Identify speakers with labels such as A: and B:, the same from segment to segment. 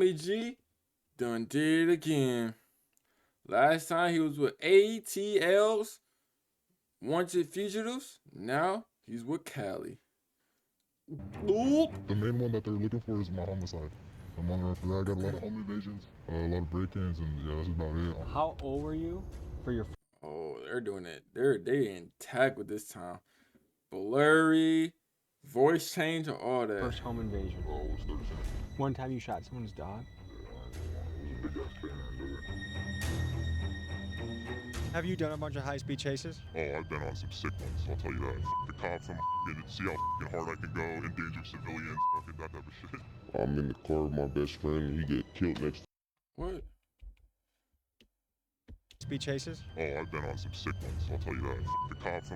A: G done did it again. Last time he was with ATL's Wanted Fugitives. Now he's with Cali. Oop.
B: The main one that they're looking for is my homicide. I'm on for that. I got a lot of home invasions, a lot of break-ins, and yeah, that's about it.
C: How old were you for your
A: Oh, they're doing it. They intact with this time. Blurry, voice change, and all that.
C: first home invasion?
B: I was 13.
C: One time you shot someone's dog?
B: Yeah, I was a big ass fan of it.
C: Have you done a bunch of high-speed chases?
B: Oh, I've been on some sick ones, I'll tell you that. The cops, see how hard I can go, endanger civilians, that type of shit. I'm in the car with my best friend, and he get killed next to
A: What?
C: Speed chases?
B: Oh, I've been on some sick ones, I'll tell you that. The cops,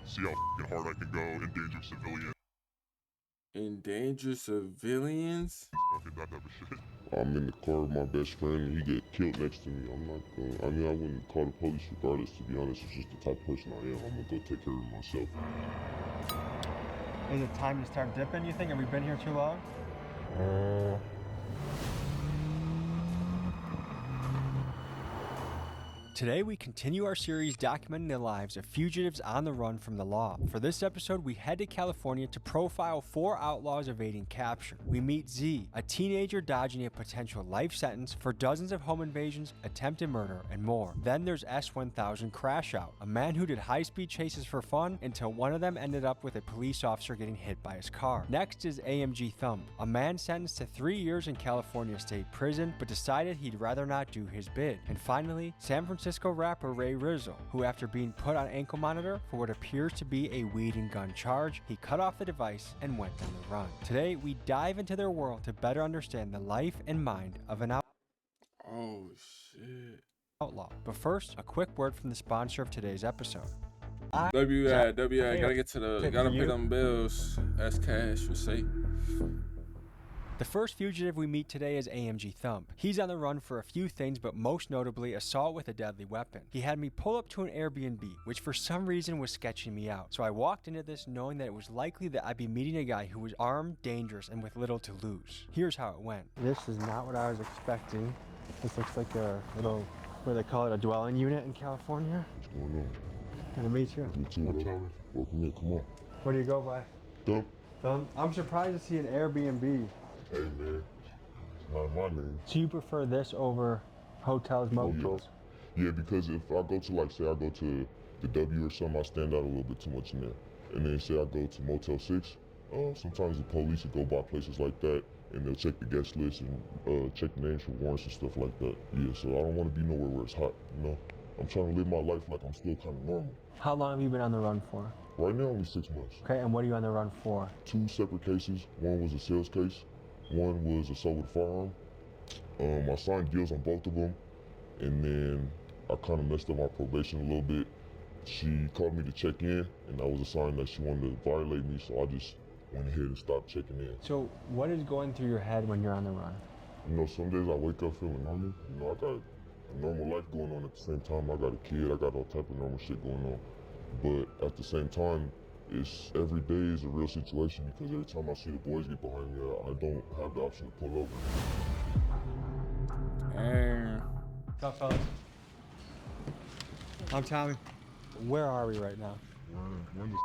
B: see how hard I can go, endanger civilians.
A: Endanger civilians?
B: That type of shit. I'm in the car with my best friend, and he get killed next to me. I'm not gonna, I wouldn't call the police regardless, to be honest. It's just the type of person I am. I'm gonna go take care of myself.
C: Is it time to start dipping, you think? Have we been here too long? Today we continue our series documenting the lives of fugitives on the run from the law. For this episode, we head to California to profile 4 outlaws evading capture. We meet Z, a teenager dodging a potential life sentence for dozens of home invasions, attempted murder, and more. Then there's S1000 Crash Out, a man who did high-speed chases for fun until one of them ended up with a police officer getting hit by his car. Next is AMG Thumb, a man sentenced to 3 years in California State Prison, but decided he'd rather not do his bid. And finally, San Francisco rapper Ray Rizzo, who after being put on ankle monitor for what appears to be a weed and gun charge, he cut off the device and went on the run. Today, we dive into their world to better understand the life and mind of an
A: Oh, shit.
C: outlaw. But first, a quick word from the sponsor of today's episode.
A: WI, gotta get to the, gotta pay them bills. That's cash for safe.
C: The first fugitive we meet today is AMG Thumb. He's on the run for a few things, but most notably assault with a deadly weapon. He had me pull up to an Airbnb, which for some reason was sketching me out. So I walked into this knowing that it was likely that I'd be meeting a guy who was armed, dangerous, and with little to lose. Here's how it went. This is not what I was expecting. This looks like a little, what do they call it, a dwelling unit in California?
B: What's going on?
C: Good to meet you.
B: Me too, welcome in, come on.
C: What do you go by?
B: Thumb?
C: Thumb? I'm surprised to see an Airbnb.
B: Hey man, it's not my name.
C: So you prefer this over hotels, motels?
B: Yeah, because if I go to, like, say I go to the W or something, I stand out a little bit too much in there. And then say I go to Motel 6, sometimes the police will go by places like that, and they'll check the guest list and check the names for warrants and stuff like that. Yeah, so I don't want to be nowhere where it's hot, you know? I'm trying to live my life like I'm still kind of normal.
C: How long have you been on the run for?
B: Right now, only 6 months.
C: Okay, and what are you on the run for?
B: 2 separate cases. One was a sales case. One was assault with a firearm. I signed deals on both of them, and then I kind of messed up my probation a little bit. She called me to check in, and that was a sign that she wanted to violate me, so I just went ahead and stopped checking in.
C: So what is going through your head when you're on the run?
B: You know, some days I wake up feeling normal. You know, I got a normal life going on at the same time. I got a kid, I got all type of normal shit going on. But at the same time, it's every day is a real situation because every time I see the boys get behind me, I don't have the option to pull over.
C: What's up, fellas? I'm Tommy. Where are we right now?
B: We're in the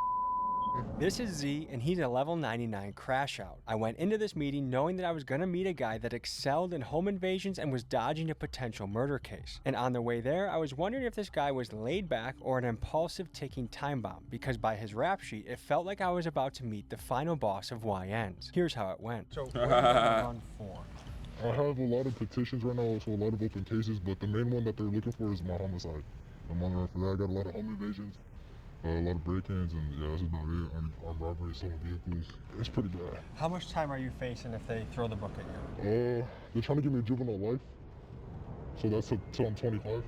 C: This is Z, and he's a level 99 crash out. I went into this meeting knowing that I was gonna meet a guy that excelled in home invasions and was dodging a potential murder case. And on the way there, I was wondering if this guy was laid back or an impulsive ticking time bomb, because by his rap sheet, it felt like I was about to meet the final boss of YNs. Here's how it went. So, what are you gonna run for?
B: I have a lot of petitions right now, also a lot of open cases, but the main one that they're looking for is my homicide. I'm on the run for that. I got a lot of home invasions. A lot of break-ins, and yeah, that's about it. I'm robbery, stolen vehicles. It's pretty bad.
C: How much time are you facing if they throw the book at you?
B: They're trying to give me a juvenile life. So that's till I'm 25.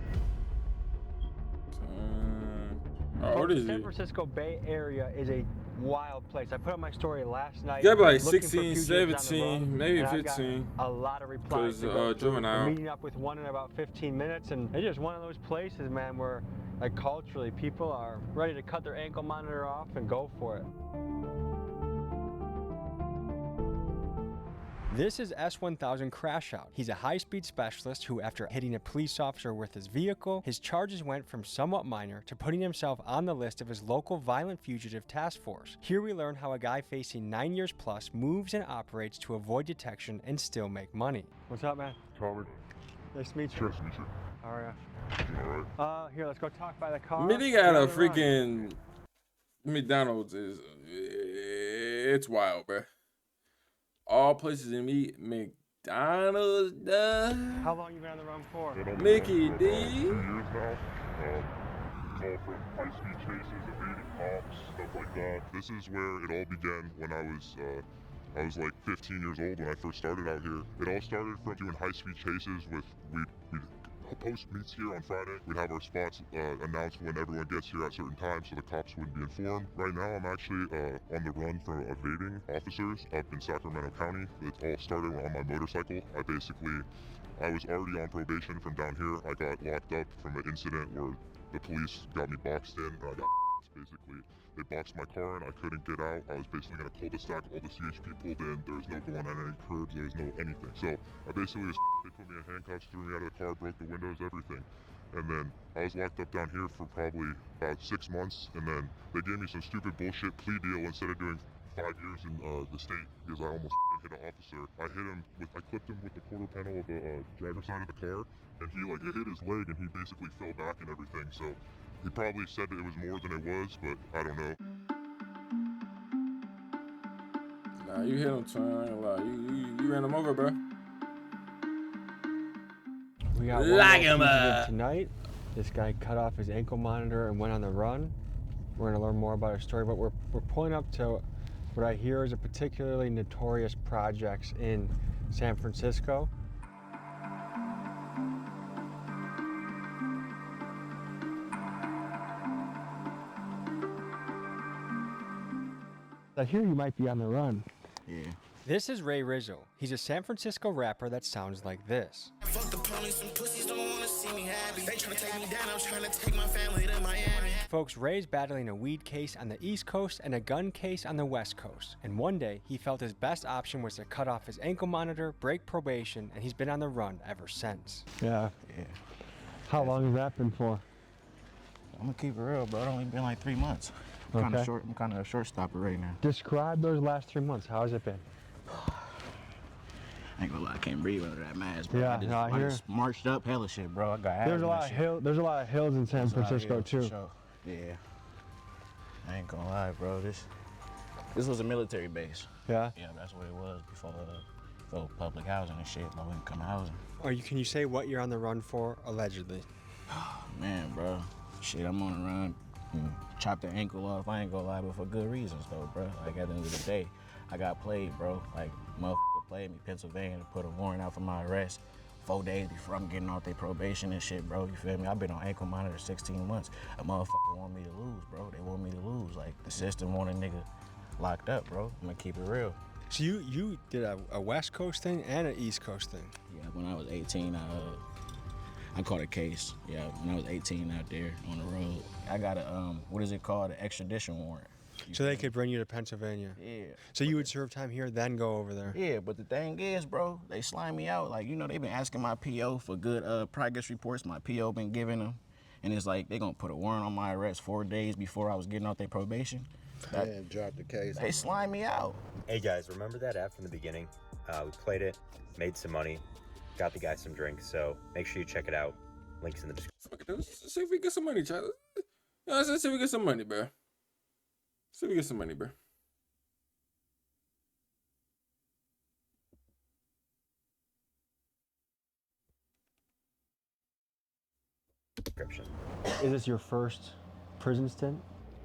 A: How old is he?
C: San Francisco Bay Area is a wild place. I put up my story last night.
A: Yeah, like
C: looking for
A: 16,
C: fugitives on the
A: 17,
C: run,
A: maybe
C: and I've
A: 15.
C: got a lot of replies.
A: Because juvenile.
C: Meeting up with one in about 15 minutes, and it's just one of those places, man, where like culturally people are ready to cut their ankle monitor off and go for it. This is S1000 Crashout. He's a high-speed specialist who, after hitting a police officer with his vehicle, his charges went from somewhat minor to putting himself on the list of his local violent fugitive task force. Here we learn how a guy facing 9 years plus moves and operates to avoid detection and still make money. What's up, man?
B: Tyler.
C: Nice to meet you.
B: Nice to meet you.
C: How are
B: You alright?
C: you? Here, let's go talk by the car.
A: Mitty got a freaking McDonald's is it's wild, bro. All places in meat, McDonald's, duh.
C: How long you been on the run for?
A: Mickey D.
B: 2 years now. It's all from high-speed chases, evading cops, stuff like that. This is where it all began when I was like 15 years old when I first started out here. It all started from doing high-speed chases with we'd post meets here on Friday. We'd have our spots announced when everyone gets here at certain times so the cops wouldn't be informed. Right now I'm actually on the run from evading officers up in Sacramento County. It all started on my motorcycle. I was already on probation from down here. I got locked up from an incident where the police got me boxed in and I got basically. They boxed my car and I couldn't get out. I was basically in a cul-de-sac, all the CHP pulled in, there was no going on any curbs, there was no anything. So I basically they put me in handcuffs, threw me out of the car, broke the windows, everything. And then I was locked up down here for probably about 6 months, and then they gave me some stupid bullshit plea deal instead of doing 5 years in the state because I almost hit an officer. I clipped him with the quarter panel of the driver's side of the car, and it hit his leg and he basically fell back and everything. So he probably said that it was more than it was, but I don't know.
A: Nah, you hit him, son. I ain't gonna lie. You ran him over, bro.
C: We got
A: Lock
C: one
A: him
C: more
A: up.
C: fugitive tonight. This guy cut off his ankle monitor and went on the run. We're gonna learn more about his story, but we're pulling up to what I hear is a particularly notorious projects in San Francisco. I hear you might be on the run.
D: Yeah.
C: This is Ray Rizzo. He's a San Francisco rapper that sounds like this.
E: Fuck the police and pussies don't wanna see me happy. They tryna take me down, I'm tryna take my family to Miami.
C: Folks, Ray's battling a weed case on the East Coast and a gun case on the West Coast. And one day, he felt his best option was to cut off his ankle monitor, break probation, and he's been on the run ever since.
D: Yeah.
C: How long has that been for?
D: I'm gonna keep it real, bro. It only been like 3 months. I'm kind of a short stopper right now.
C: Describe those last 3 months. How has it been?
D: I ain't gonna lie, I can't breathe under that mask, bro.
C: Yeah,
D: I just marched up hella shit, bro. I got
C: There's a lot of there's a lot of hills in San Francisco too.
D: Sure. Yeah. I ain't gonna lie, bro. This was a military base.
C: Yeah.
D: Yeah, that's what it was before public housing and shit, low income housing.
C: Can you say what you're on the run for, allegedly?
D: Man, bro. Shit, I'm on the run. Chopped the ankle off, I ain't gonna lie, but for good reasons though, bro. Like at the end of the day, I got played, bro. Like motherfucker played me, Pennsylvania, to put a warrant out for my arrest 4 days before I'm getting off their probation and shit, bro. You feel me? I've been on ankle monitor 16 months. A motherfucker want me to lose, bro. They want me to lose. Like the system want a nigga locked up, bro. I'm gonna keep it real.
C: So you did a West Coast thing and an East Coast thing.
D: Yeah, when I was 18, I caught a case. Yeah, when I was 18 out there on the road. I got a, what is it called? An extradition warrant.
C: So they could bring you to Pennsylvania.
D: Yeah.
C: So you would serve time here, then go over there.
D: Yeah, but the thing is, bro, they slime me out. Like, they've been asking my PO for good progress reports. My PO been giving them. And it's like, they gonna put a warrant on my arrest 4 days before I was getting off their probation.
F: And drop the case.
D: They slime me out.
G: Hey guys, remember that app from the beginning? We played it, made some money, got the guy some drinks, so make sure you check it out. Links in the description.
A: Fuck it, let's see if we get some money, child. Let's see if we get some money, bro. See if we get some money, bro.
C: Is this your first prison stint?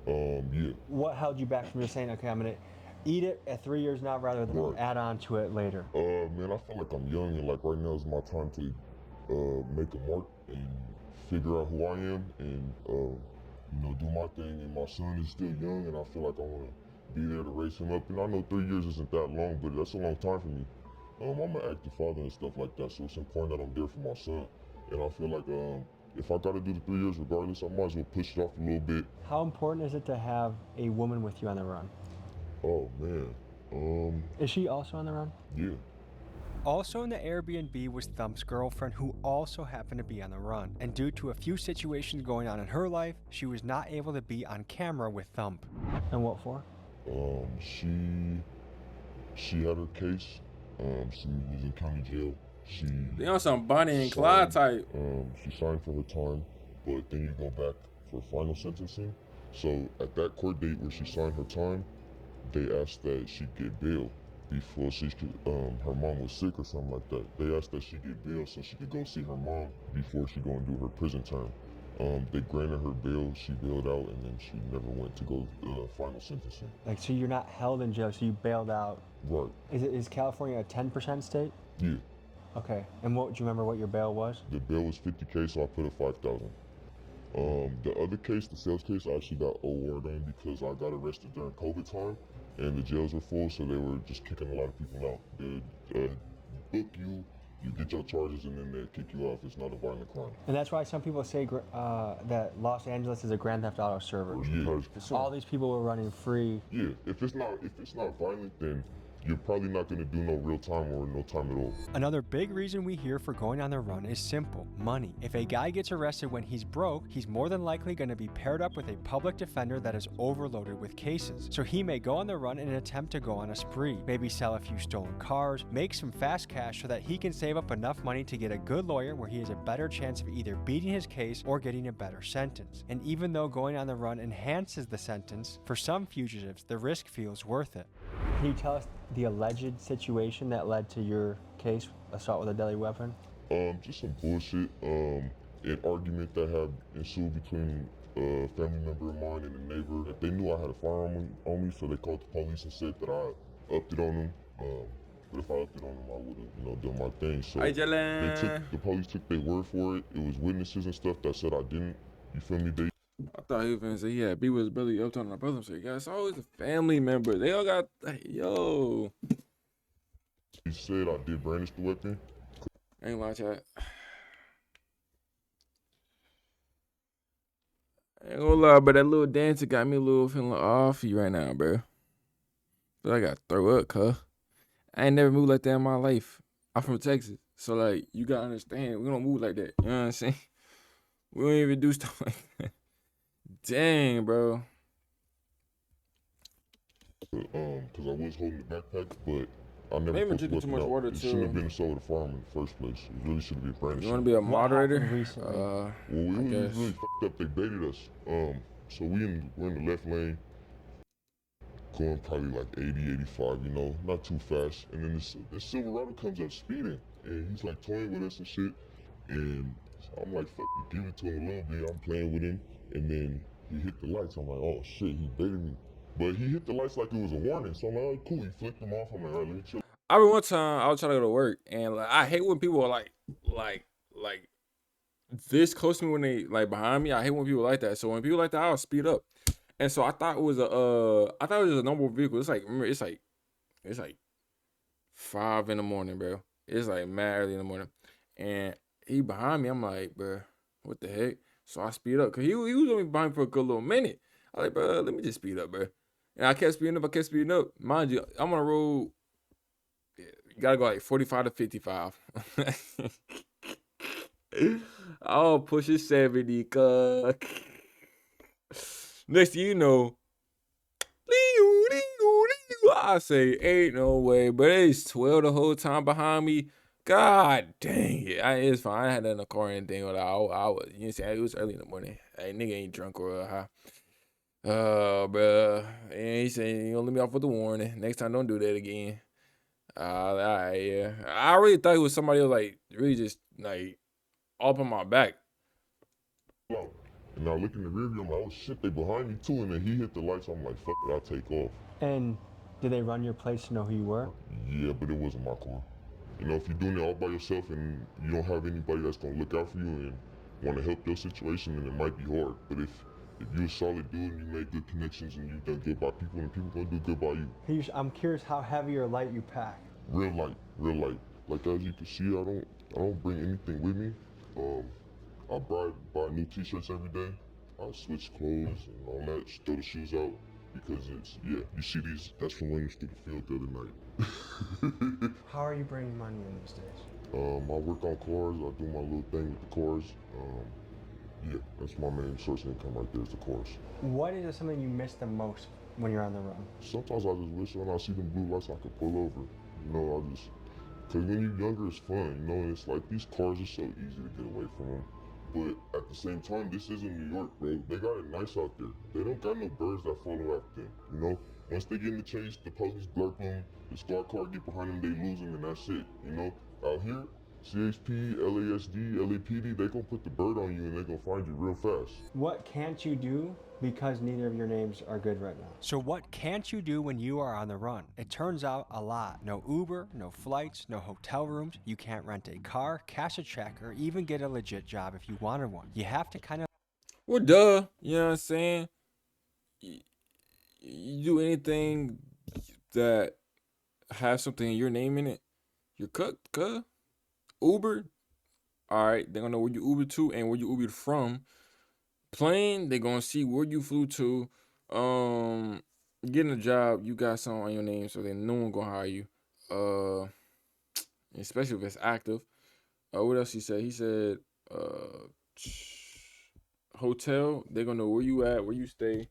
B: Yeah.
C: What held you back from just saying, okay, I'm gonna eat it at 3 years now rather than
B: Right.
C: add on to it later?
B: Man, I feel like I'm young and like right now is my time to make a mark and figure out who I am and do my thing. And my son is still young and I feel like I want to be there to raise him up. And I know 3 years isn't that long, but that's a long time for me. I'm an active father and stuff like that, so it's important that I'm there for my son. And I feel like if I gotta do the 3 years regardless, I might as well push it off a little bit.
C: How important is it to have a woman with you on the run?
B: Oh man.
C: Is she also on the run?
B: Yeah.
C: Also in the Airbnb was Thump's girlfriend, who also happened to be on the run. And due to a few situations going on in her life, she was not able to be on camera with Thump. And what for?
B: She had her case. She was in county jail.
A: They on some Bonnie and Clyde type.
B: She signed for her time, but then you go back for final sentencing. So at that court date where she signed her time, they asked that she get bail before she could, her mom was sick or something like that. They asked that she get bail so she could go see her mom before she go and do her prison term. They granted her bail, she bailed out, and then she never went to go final sentencing.
C: Like, so you're not held in jail, so you bailed out.
B: Right.
C: Is California a 10% state?
B: Yeah.
C: Okay. And do you remember what your bail was?
B: The bail was $50K, so I put it $5,000. The other case, the sales case, I actually got OR'd on because I got arrested during COVID time, and the jails were full, so they were just kicking a lot of people out. They book you, you get your charges, and then they kick you off. It's not a violent crime.
C: And that's why some people say that Los Angeles is a Grand Theft Auto server.
B: Yeah.
C: All these people were running free.
B: Yeah. If it's not violent, then you're probably not going to do no real time or no time at all.
C: Another big reason we hear for going on the run is simple: money. If a guy gets arrested when he's broke, he's more than likely going to be paired up with a public defender that is overloaded with cases. So he may go on the run in an attempt to go on a spree, maybe sell a few stolen cars, make some fast cash so that he can save up enough money to get a good lawyer where he has a better chance of either beating his case or getting a better sentence. And even though going on the run enhances the sentence, for some fugitives, the risk feels worth it. Can you tell us the alleged situation that led to your case, assault with a deadly weapon?
B: Just some bullshit. An argument that had ensued between a family member of mine and a neighbor. They knew I had a firearm on me, so they called the police and said that I upped it on them. But if I upped it on them, I would have, done my thing. So the police took their word for it. It was witnesses and stuff that said I didn't. You feel me?
A: I thought he was gonna say, yeah, B was really up on my brother. So, yeah, it's always a family member. They all got, yo.
B: He said I did brandish the weapon.
A: Ain't lying, chat. I ain't gonna lie, but that little dancer got me a little feeling offy right now, bro. But I gotta throw up, cuz. I ain't never moved like that in my life. I'm from Texas. So, like, you gotta understand, we don't move like that. You know what I'm saying? We don't even do stuff like that. Dang, bro.
B: Because I was holding the backpack, but I never
A: Maybe
B: put
A: drinking
B: the
A: too
B: weapon
A: much
B: out.
A: water,
B: It
A: too.
B: shouldn't have been assault with a firearm in the first place. It really should have been brandishing.
A: You wanna be a moderator?
C: Recently?
B: Well, we was really fucked up. They baited us. So we're in the left lane, going probably like 80, 85, not too fast. And then this Silverado comes up speeding, and he's like toying with us and shit. And I'm like, fucking give it to him a little bit. I'm playing with him, and then he hit the lights. I'm like, oh shit, he baited me. But he hit the lights like it was a warning. So I'm like, oh, cool. He flipped them off. I'm like, all right, let me chill.
A: I remember one time I was trying to go to work, and like, I hate when people are like this close to me when they like behind me. I hate when people like that. So when people like that, I'll speed up. And so I thought it was just a normal vehicle. It's like, remember, it's like 5 in the morning, bro. It's like mad early in the morning, and he behind me. I'm like, bro, what the heck? So I speed up, cause he was only behind me for a good little minute. I was like, bro, let me just speed up, bro. And I kept speeding up. Mind you, I'm on a road. You gotta go like 45 to 55. I'll push it 70, cuz. Next thing you know, I say, ain't no way, but it's 12 the whole time behind me. God dang it. It's fine. I had that in the car and anything. I was, it was early in the morning. Hey, nigga ain't drunk or high. Bruh. And he said, you gonna let me off with the warning. Next time, don't do that again. Alright, yeah. I really thought it was somebody else, like, really just, like, up on my back.
B: And I look in the rear view, I'm like, oh shit, they behind me too. And then he hit the lights, I'm like, fuck it, I'll take off.
C: And did they run your place to know who you were?
B: Yeah, but it wasn't my car. If you're doing it all by yourself and you don't have anybody that's gonna look out for you and want to help your situation, then it might be hard. But if you're a solid dude and you make good connections and you've done good by people, and people gonna do good by you.
C: I'm curious how heavy or light you pack.
B: Real light. Like as you can see, I don't bring anything with me. I buy new t-shirts every day. I switch clothes and all that, throw the shoes out. because it's, yeah, you see these, that's from Williams to the field the other night.
C: How are you bringing money in these days?
B: I work on cars, I do my little thing with the cars. Yeah, that's my main source of income right there is the cars.
C: What is something you miss the most when you're on the run?
B: Sometimes I just wish when I see them blue lights I could pull over. You know, I just, cause when you're younger it's fun, you know, and it's like these cars are so easy to get away from them. But at the same time, this isn't New York, bro. They got it nice out there. They don't got no birds that follow after them, you know? Once they get in the chase, the police blurp them, the squad car get behind them, they lose them, and that's it, you know? Out here, CHP, LASD, LAPD, they gonna put the bird on you and they gonna find you real fast.
C: What can't you do because neither of your names are good right now? So what can't you do when you are on the run? It turns out a lot. No Uber, no flights, no hotel rooms. You can't rent a car, cash a check, or even get a legit job if you wanted one. You have to kind of...
A: Well, duh. You know what I'm saying? You do anything that has something in your name in it, you're cooked, cuz. Uber, all right, they're gonna know where you Uber to and where you Ubered from. Plane, they're gonna see where you flew to. Getting a job, you got something on your name, so then no one gonna hire you. Especially if it's active. What else he said? He said, hotel, they're gonna know where you at, where you stay.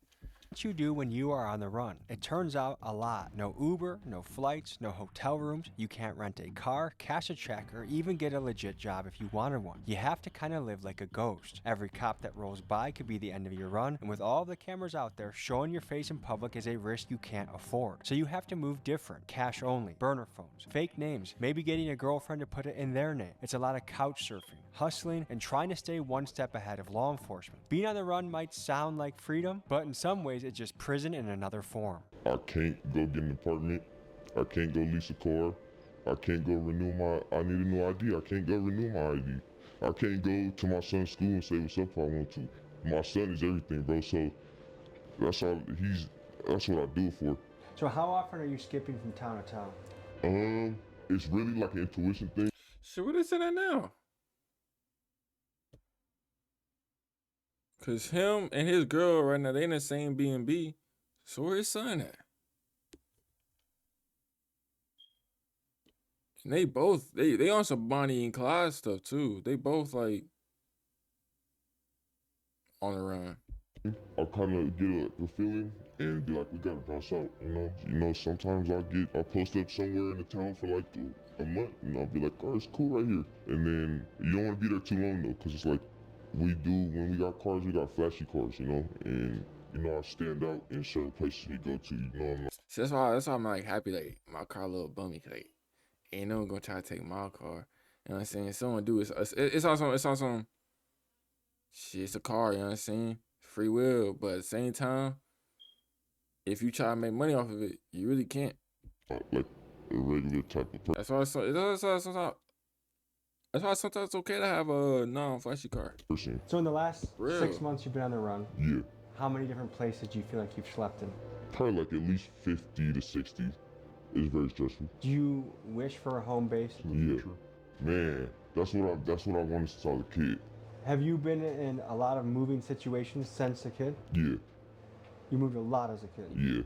C: What you do when you are on the run? It turns out a lot. No Uber, no flights, no hotel rooms. You can't rent a car, cash a check, or even get a legit job if you wanted one. You have to kind of live like a ghost. Every cop that rolls by could be the end of your run, and with all the cameras out there, showing your face in public is a risk you can't afford. So you have to move different. Cash only, burner phones, fake names, maybe getting a girlfriend to put it in their name. It's a lot of couch surfing, hustling, and trying to stay one step ahead of law enforcement. Being on the run might sound like freedom, but in some ways it's just prison in another form.
B: I can't go get an apartment. I can't go lease a car. I can't go renew I need a new ID. I can't go renew my ID. I can't go to my son's school and say what's up if I want to. My son is everything, bro, so that's what I do it for.
C: So how often are you skipping from town to town?
B: It's really like an intuition thing.
A: Shit, what is it at now? Cause him and his girl right now, they in the same B&B. So where his son at? And they both, they on some Bonnie and Clyde stuff too. They both like on the run.
B: I kind of get a feeling and be like, we gotta bounce out, you know? You know, sometimes I'll post up somewhere in the town for like a month and I'll be like, oh, it's cool right here. And then you don't want to be there too long though, cause it's like, when we got cars, we got flashy cars, you know? And, you know, I stand out in certain places we go to, you know?
A: See, that's why I'm like happy like my car a little bummy, cause like ain't no one gonna try to take my car. You know what I'm saying? Someone do it. It's also shit, it's a car, you know what I'm saying? Free will, but at the same time, if you try to make money off of it, you really can't.
B: Like a regular type of person.
A: That's why sometimes it's okay to have a non-flashy car.
C: So in the last 6 months you've been on the run,
B: Yeah.
C: how many different places do you feel like you've slept in?
B: Probably like at least 50 to 60. It's very stressful.
C: Do you wish for a home base in the future?
B: Man, that's what I wanted since I was a kid.
C: Have you been in a lot of moving situations since a kid?
B: Yeah.
C: You moved a lot as a kid.
B: Yeah.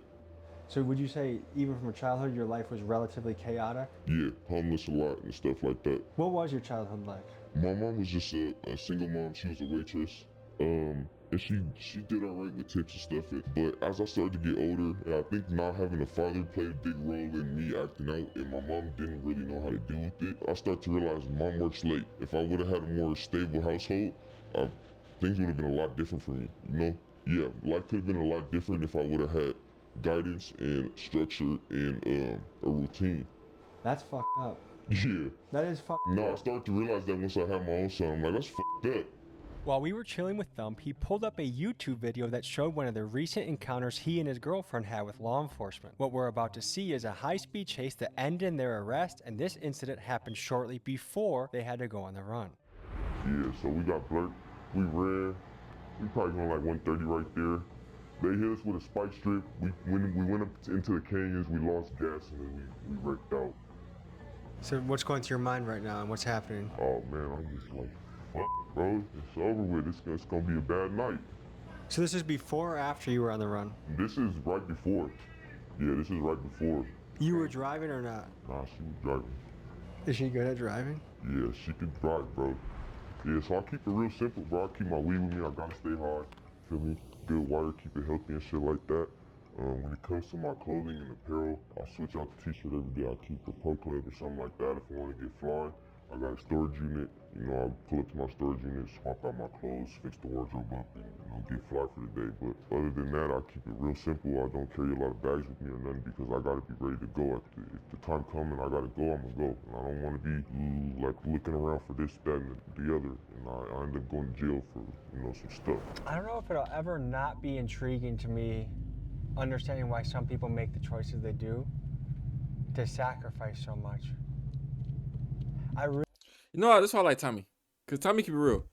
C: So would you say even from childhood your life was relatively chaotic?
B: Yeah, homeless a lot and stuff like that.
C: What was your childhood like?
B: My mom was just a single mom. She was a waitress. And she did all right with tips and stuff. But as I started to get older, and I think not having a father played a big role in me acting out, and my mom didn't really know how to deal with it, I started to realize mom works late. If I would have had a more stable household, things would have been a lot different for me, you know? Yeah, life could have been a lot different if I would have had guidance and structure and a routine.
C: That's fucked up.
B: Yeah.
C: That is fucked up.
B: No, I started to realize that once I had my own son. I'm like, that's fucked up.
C: While we were chilling with Thump, he pulled up a YouTube video that showed one of the recent encounters he and his girlfriend had with law enforcement. What we're about to see is a high-speed chase that ended in their arrest, and this incident happened shortly before they had to go on the run.
B: Yeah, so we got blurred. We ran. We probably went like 130 right there. They hit us with a spike strip. We went up into the canyons. We lost gas and then we wrecked out.
C: So what's going through your mind right now and what's happening?
B: Oh man, I'm just like, fuck, bro. It's over with. It's gonna be a bad night.
C: So this is before or after you were on the run?
B: This is right before. Yeah, this is right before.
C: You were driving or not?
B: Nah, she was driving.
C: Is she good at driving?
B: Yeah, she could drive, bro. Yeah, so I keep it real simple, bro. I keep my weed with me. I gotta stay hard. Feel me? Good water, keep it healthy and shit like that. When it comes to my clothing and apparel, I switch out the t-shirt every day. I keep a pro clip or something like that if I want to get fly. I got a storage unit. You know, I pull up to my storage unit, swap out my clothes, fix the wardrobe up, and get fly for the day. But other than that, I keep it real simple. I don't carry a lot of bags with me or nothing because I gotta be ready to go. If the time comes and I gotta go, I'm gonna go. And I don't want to be like looking around for this, that, and the other. And I end up going to jail for some stuff.
C: I don't know if it'll ever not be intriguing to me, understanding why some people make the choices they do to sacrifice so much.
A: You know what? That's why I like Tommy. Because Tommy keep it real.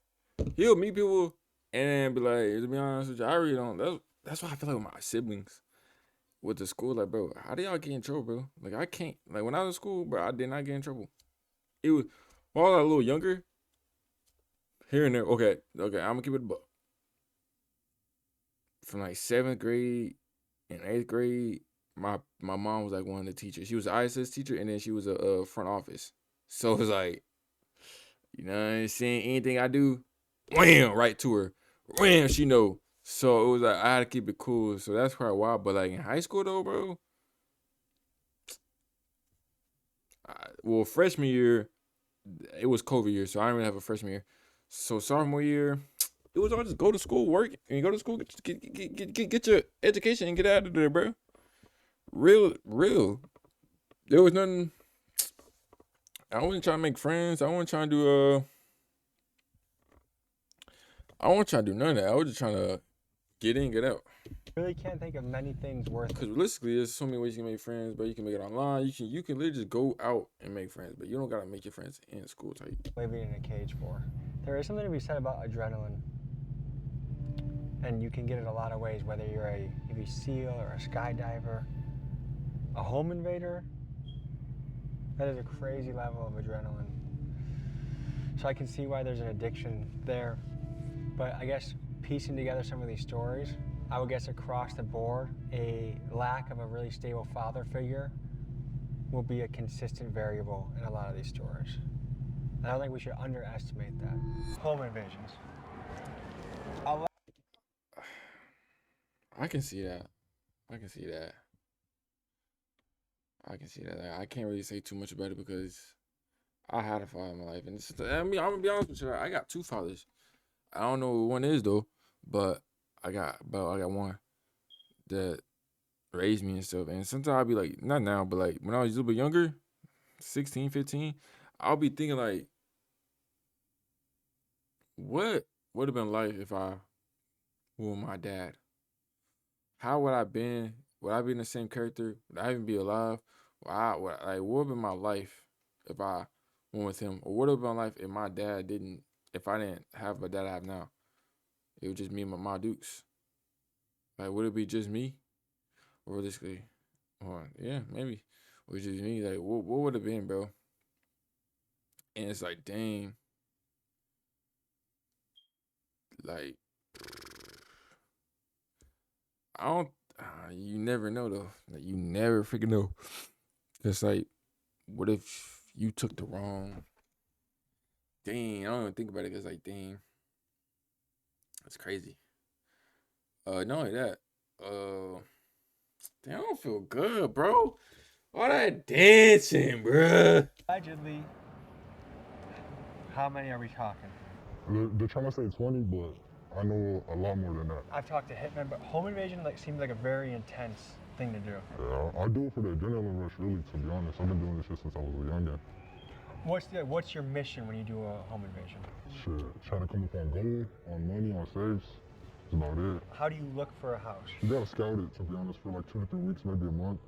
A: He'll meet people and be like, to be honest with you, I really don't. That's why I feel like with my siblings, with the school, like, bro, how do y'all get in trouble, bro? Like, I can't. Like, when I was in school, bro, I did not get in trouble. It was, when I was a little younger, here and there, okay, I'm going to keep it a buck. From like 7th grade and 8th grade, my mom was like one of the teachers. She was an ISS teacher, and then she was a front office. So it was like, you know what I'm saying? Anything I do, wham, right to her. Wham, she know. So it was like, I had to keep it cool. So that's quite wild. But like in high school though, bro, well, freshman year, it was COVID year, so I didn't really have a freshman year. So sophomore year, it was all just go to school, work, and go to school, get your education and get out of there, bro. Real. There was nothing. I wasn't trying to make friends. I wasn't trying to do I wasn't trying to do none of that. I was just trying to get in, get out.
C: Really can't think of many things worth it.
A: Because realistically, there's so many ways you can make friends, but you can make it online. You can literally just go out and make friends, but you don't gotta make your friends in school type.
C: Living in a cage for. There is something to be said about adrenaline. And you can get it a lot of ways, whether you're a Navy SEAL or a skydiver, a home invader. That is a crazy level of adrenaline. So I can see why there's an addiction there. But I guess piecing together some of these stories, I would guess across the board, a lack of a really stable father figure will be a consistent variable in a lot of these stories. I don't think we should underestimate that. Home invasions.
A: I can see that. I can see that. Like, I can't really say too much about it because I had a father in my life, and I'm gonna be honest with you. I got 2 fathers. I don't know who one is though, but I got one that raised me and stuff. And sometimes I'll be like, not now, but like when I was a little bit younger, 16, 15, I'll be thinking like, what would have been life if I were my dad? How would I been? Would I be in the same character? Would I even be alive? What would have been my life if I went with him? Or what would have been my life if my dad didn't? If I didn't have the dad I have now? It would just me and my dukes. Like, would it be just me? Realistically, yeah, maybe. Or just me? Like, what would it have been, bro? And it's like, dang. Like, I don't. You never know though. Like, you never freaking know. It's like, what if you took the wrong? Dang, I don't even think about it. Cause like, dang, that's crazy. Not only that, damn, I don't feel good, bro. All that dancing, bruh.
C: Allegedly, how many are we talking?
B: They're trying to say 20, but I know a lot more than that.
C: I've talked to hitmen, but home invasion seems like a very intense thing to do.
B: Yeah, I do it for the adrenaline rush, really, to be honest. I've been doing this shit since I was a youngin'.
C: What's your mission when you do a home invasion?
B: Shit, trying to come up on gold, on money, on saves. That's about it.
C: How do you look for a house?
B: You gotta scout it, to be honest, for like 2 to 3 weeks, maybe a month.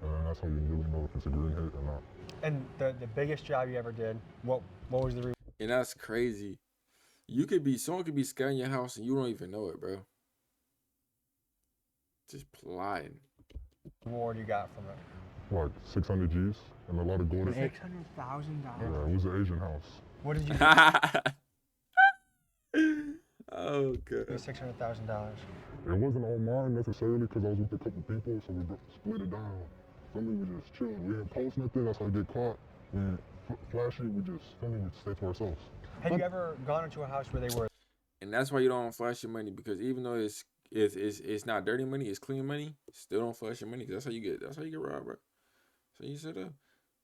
B: And then that's how you really know if it's a green hit or not.
C: And the biggest job you ever did, what was the
A: And that's crazy. Someone could be scouting your house and you don't even know it, bro. Just plotting.
C: reward you got from it?
B: Like 600 G's and a lot of gold.
C: $600,000?
B: Yeah, it was an Asian house.
C: What did you do?
A: Oh Oh god.
C: $600,000.
B: It wasn't all mine necessarily because I was with a couple people, so we split it down. Feel me? We just chilled. We didn't post nothing. That's how we get caught. We didn't flash it. We just, feel me? We stay to ourselves.
C: Have you ever gone into a house where they were
A: And that's why you don't flash your money, because even though it's not dirty money, it's clean money. Still don't flash your money, because that's how you get robbed, bro. So you set up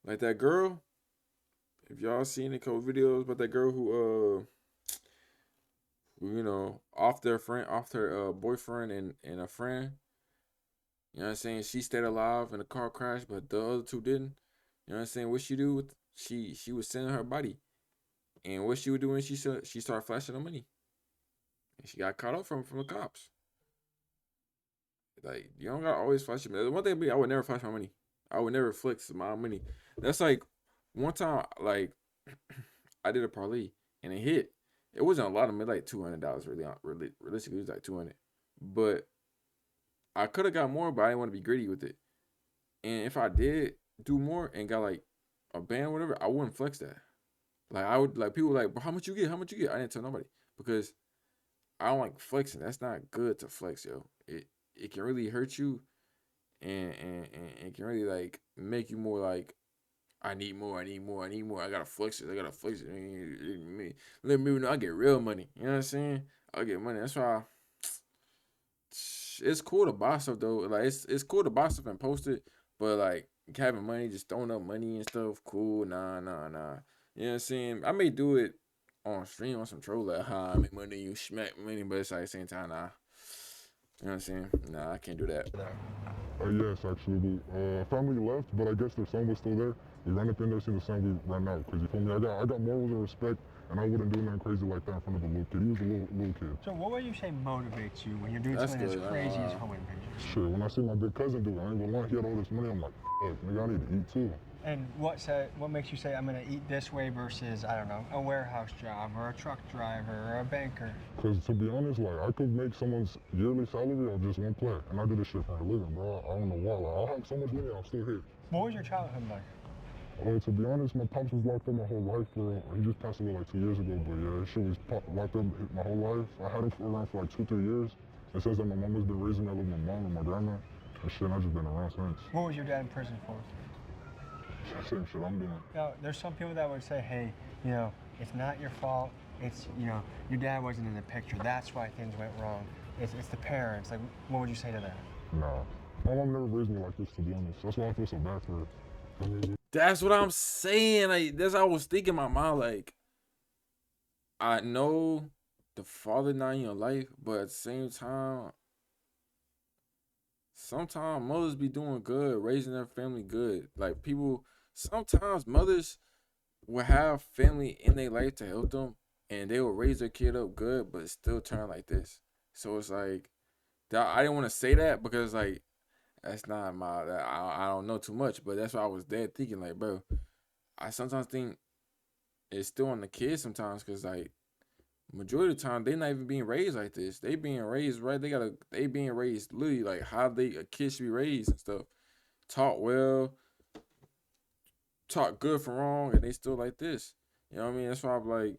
A: like that girl. If y'all seen a couple videos about that girl who you know, off her boyfriend and a friend. You know what I'm saying? She stayed alive in a car crash, but the other two didn't. You know what I'm saying? What she do? She was selling her body, and what she would do when she started flashing her money, and she got caught up from the cops. Like, you don't gotta always flash your money. The one thing I would never flash my money. I would never flex my money. That's like one time, like I did a parlay and it hit. It wasn't a lot of money, like $200 really. Realistically, it was like 200. But I could have got more, but I didn't want to be greedy with it. And if I did do more and got like a band or whatever, I wouldn't flex that. Like I would, like people were like, "Bro, how much you get? How much you get?" I didn't tell nobody because I don't like flexing. That's not good to flex, yo. It can really hurt you, and it can really like make you more like, I need more. I gotta flex it. Let me know I get real money. You know what I'm saying? I get money. That's why it's cool to buy stuff though. Like it's cool to buy stuff and post it, but like having money, just throwing up money and stuff, cool. Nah. You know what I'm saying? I may do it on stream on some troll like, I make money, you smack money, but it's like at the same time, nah. You know what I'm saying? Nah, I can't do that.
B: Yes, actually. Family left, but I guess their son was still there. We ran up in there, seen the son, we ran out. Cause you feel me? I got morals and respect, and I wouldn't do nothing crazy like that in front of a little kid. He was a little kid.
C: So what would you say motivates you when you're doing something as crazy as home invasion?
B: Sure, when I see my big cousin do it, I ain't gonna lie, he had all this money, I'm like, fuck, nigga, I need to eat too.
C: And what makes you say I'm gonna eat this way versus, I don't know, a warehouse job or a truck driver or a banker?
B: Cause to be honest, like I could make someone's yearly salary on just one play, and I do this shit for a living, bro. I don't know why. Like I'll have so much money, I'm still here.
C: What was your childhood like?
B: To be honest, my pops was locked up my whole life, bro. He just passed away like 2 years ago, but yeah, that shit was locked up my whole life. I had him around for like 2-3 years. It says that my mom has been raising me with my mom and my grandma, and shit, and I just been around since.
C: What was your dad in prison for?
B: Same shit I'm doing.
C: Now, there's some people that would say, hey, you know, it's not your fault. It's, you know, your dad wasn't in the picture. That's why things went wrong. It's the parents. Like, what would you say to that?
B: Nah. My mom never raised me like this, to be honest. That's why I feel so bad for her.
A: That's what I'm saying. Like, that's what I was thinking in my mind. Like, I know the father not in your life, but at the same time, sometimes mothers be doing good, raising their family good. Like sometimes mothers will have family in their life to help them, and they will raise their kid up good, but still turn like this. So it's like, I didn't want to say that because like, that's not I don't know too much, but that's why I was there thinking like, bro, I sometimes think it's still on the kids sometimes, because like majority of the time they not even being raised like this. They being raised right. They being raised literally like how a kid should be raised and stuff. Taught well, taught good from wrong, and they still like this. You know what I mean? That's why I'm like,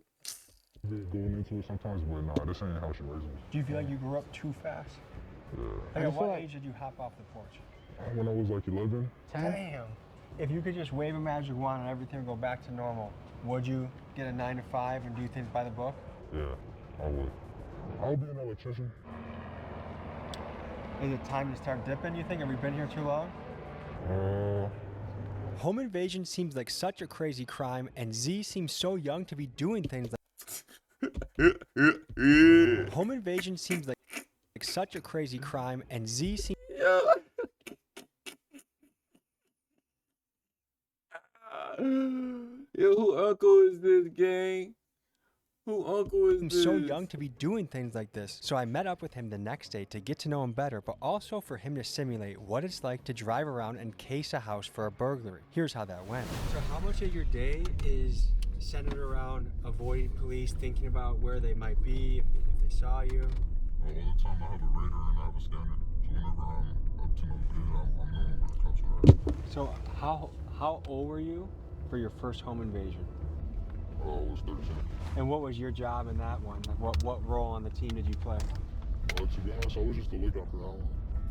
B: going into it sometimes, but nah, this ain't how she raised me.
C: Do you feel like you grew up too fast?
B: Yeah.
C: Like, at what age did you hop off the porch?
B: When I was like 11.
C: Damn. If you could just wave a magic wand and everything would go back to normal, would you get a 9 to 5 and do things by the book?
B: Yeah, I would. I'll be an electrician.
C: Is it time to start dipping, you think? Have we been here too long? Home invasion seems like such a crazy crime, and Z seems so young to be doing things like... Home invasion seems like such a crazy crime, and Z seems...
A: Yo, who uncle is this, gang? Who uncle is this?
C: So young to be doing things like this. So I met up with him the next day to get to know him better, but also for him to simulate what it's like to drive around and case a house for a burglary. Here's how that went. So how much of your day is centered around avoiding police, thinking about where they might be, if they saw you?
B: All the time I have a radar and I have a scanner. So whenever I'm up to no good, I'm knowing where the cops are at.
C: So how old were you for your first home invasion?
B: was 13.
C: And what was your job in that one? Like what role on the team did you play?
B: To be honest, I was just a lookout for that one.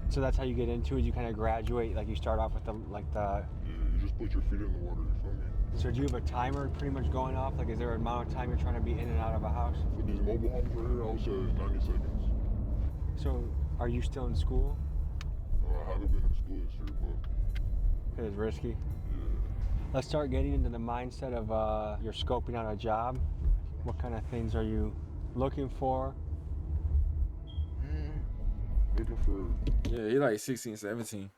C: So that's how you get into it. You kind of graduate. Like you start off with the.
B: Yeah, you just put your feet in the water. You feel me?
C: So do you have a timer pretty much going off? Like is there an amount of time you're trying to be in and out of a house?
B: For these mobile homes right here, I would say it's 90 seconds.
C: So are you still in school?
B: I haven't been in school this year, but
C: It is risky.
B: yeah.
C: Let's start getting into the mindset of you're scoping out a job. What kind of things are you looking for?
B: Looking for
A: Yeah, he like 16, 17.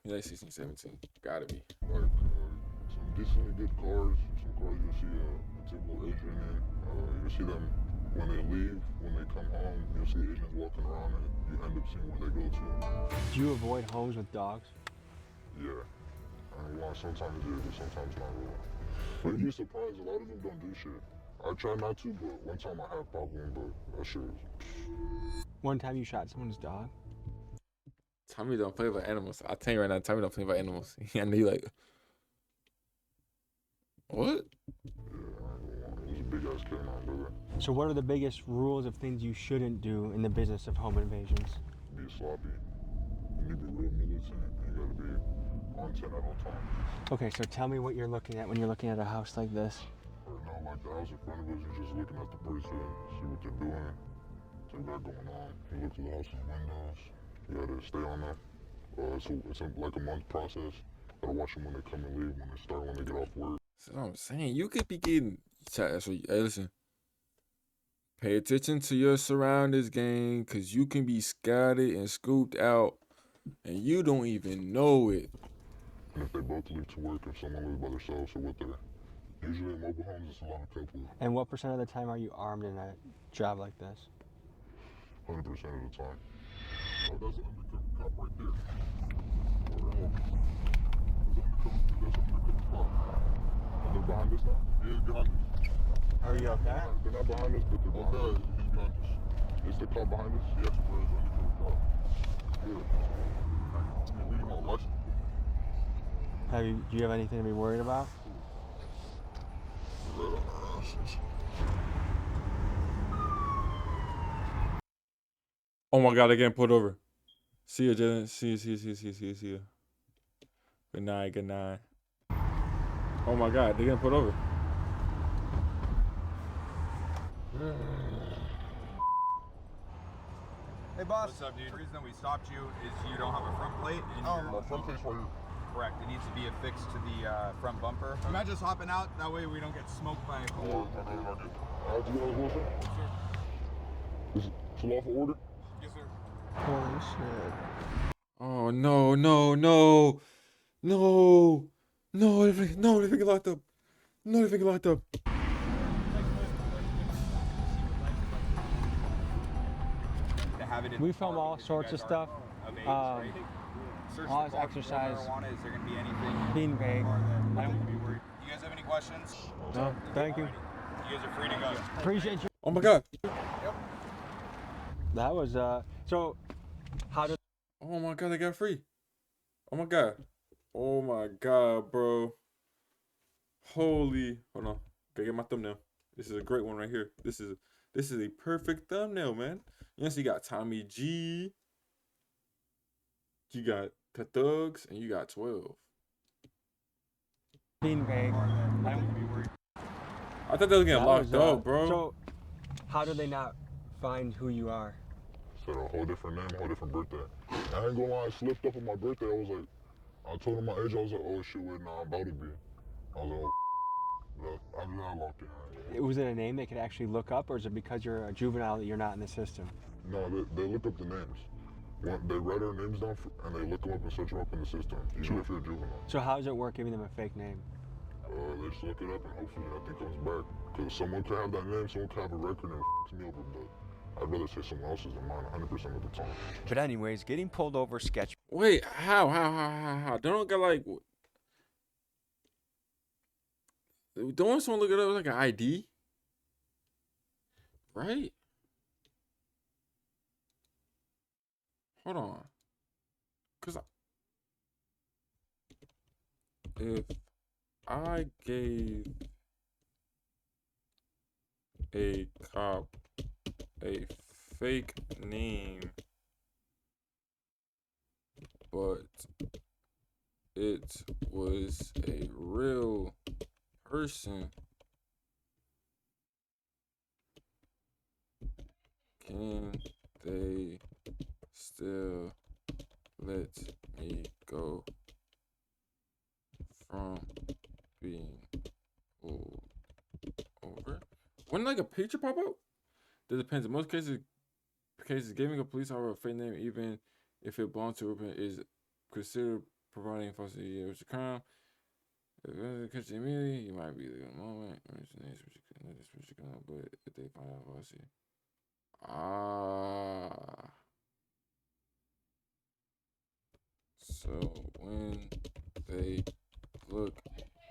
A: He like 16, 17. Gotta be.
B: like some decently good cars, some cars you'll see a typical agent in. You'll see them when they leave, when they come home. You'll see agents walking around and you end up seeing where they go to.
C: Do you avoid homes with dogs?
B: Yeah. I ain't lying, sometimes yeah, but sometimes not really. But you'd be surprised, a lot of them don't do shit. I try not to, but one time I have popped one, but that shit was...
C: One time you shot someone's dog?
A: Tommy don't play about animals. I'll tell you right now, Tommy don't play about animals. I know you like, what?
B: Yeah, I ain't gonna lie. It was a big ass canine, brother.
C: So what are the biggest rules of things you shouldn't do in the business of home invasions?
B: Be sloppy. You need to be real militant. You gotta be on 10 at all times.
C: Okay, so tell me what you're looking at when you're looking at a house like this.
B: Right now, like the house in front of us, you're just looking at the person, see what they're doing, what they got going on. You look through the house's windows. You gotta stay on them. It's like a month process. Gotta watch them when they come and leave, when they start, when they get off work.
A: That's what I'm saying. You could be getting. So, hey, listen. Pay attention to your surroundings, gang, because you can be scouted and scooped out, and you don't even know it.
B: And if they both leave to work, if someone lives by themselves or with their... Usually in mobile homes, it's a lot of couples.
C: And what % of the time are you armed in a job like this?
B: 100% of the time. Oh, that's an undercover cop right there. That's an undercover cop. And they're behind us now? Yeah, behind us.
C: Are you okay?
B: They're not behind us, but they're behind us. He's behind us. Is the cop behind us? Yes, bro. It's undercover cop. Yeah. You read my license.
C: Do you have anything to be worried about?
A: Oh my God, they're getting pulled over. See you, Jalen. See you. Good night. Oh my God, they're getting pulled over.
H: Hey boss. What's up, dude? The reason that we stopped you is you don't have a front plate. And
B: My front plate's right here.
H: correct. It needs to be affixed to the front bumper. I'm not just hopping out. That way we don't get smoked by a car.
B: Do you guys want some?
H: Yes, sir.
B: This is a lawful order?
H: Yes, sir.
C: Holy shit.
A: Oh no! They're freaking locked up. No, they're freaking locked up.
H: To have it in
C: We
H: the
C: film
H: car
C: all
H: because you
C: sorts
H: guys
C: of
H: are
C: stuff.
H: of age,
C: Um,
H: right? Search
C: all
H: the
C: this
H: car for
C: exercise.
H: marijuana. Is there going to be anything
C: Being
H: in the
C: vague.
H: car that
C: I
H: we
C: don't-
H: need to be worried? You guys have any questions?
C: No, thank you.
H: You guys are free to go.
C: Appreciate you.
A: Oh my God.
C: That was so how did
A: Oh my God, they got free. Oh my God, bro. Holy, hold on. Gotta get my thumbnail. This is a great one right here. This is a perfect thumbnail, man. Yes, you got Tommy G. You got the Thugs, and you got 12.
C: being vague?
A: I thought they was getting
C: That
A: locked
C: was,
A: up, bro.
C: So how did they not find who you are?
B: Said a whole different name, a whole different birthday. I ain't gonna lie, I slipped up on my birthday. I was like, I told him my age. I was like, oh shit, wait, nah, I'm about to be. I was like, oh, after that, I locked in.
C: Was it a name they could actually look up, or is it because you're a juvenile that you're not in the system?
B: No, they look up the names. They write our names down and they look them up and search them up in the system, even if you're a juvenile.
C: So how does it work giving them a fake name?
B: They just look it up and hopefully nothing comes back. Because someone could have that name, someone could have a record and it f***s me over, but I'd rather say someone else's than mine 100% of the time.
C: But anyways, getting pulled over sketch.
A: Wait, how? Don't get like. Don't someone look it up like an ID? Right? Hold on. Cause if I gave a cop a fake name, but it was a real person, can they still let me go from being pulled over? Wouldn't like a picture pop up? That depends. In most cases, giving a police officer a fake name, even if it belongs to a person, is considered providing false identity with a crime. If it catch you immediately, you might be the moment. But if they find out falsity, so when they look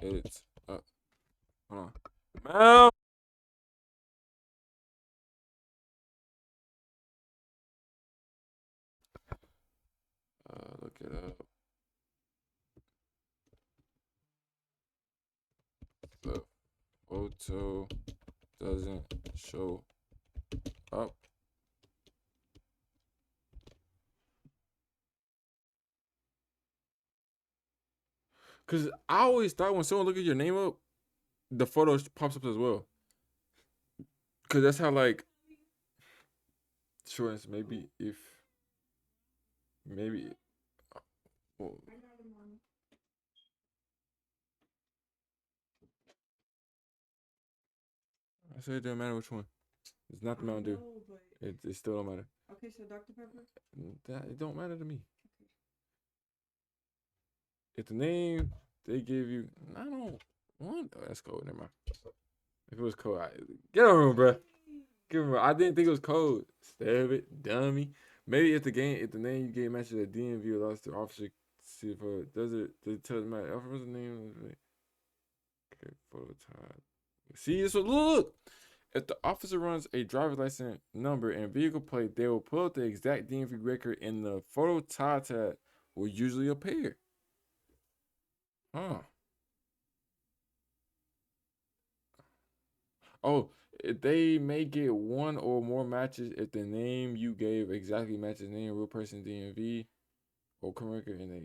A: it up, hold on, Mel. Look it up. The photo doesn't show up. Cause I always thought when someone look at your name up, the photo pops up as well. Cause that's how like, sure, maybe if maybe. Well, I said it doesn't matter which one. It's not the Mountain Dew. It still don't matter.
I: Okay, so Dr. Pepper?
A: That it don't matter to me. If the name they give you, I don't want. Oh, that's cold. Never mind. If it was cold, get over it, bro. Give me. I didn't think it was cold. Stab it, dummy. Maybe if the name you gave matches a DMV allows the officer to see if does it tell my officer's name? Okay, photo time. See this one. Look. If the officer runs a driver's license number and vehicle plate, they will pull up the exact DMV record, and the photo tie tag will usually appear. Huh. Oh, they may get one or more matches if the name you gave exactly matches name of real person DMV or correct, and they.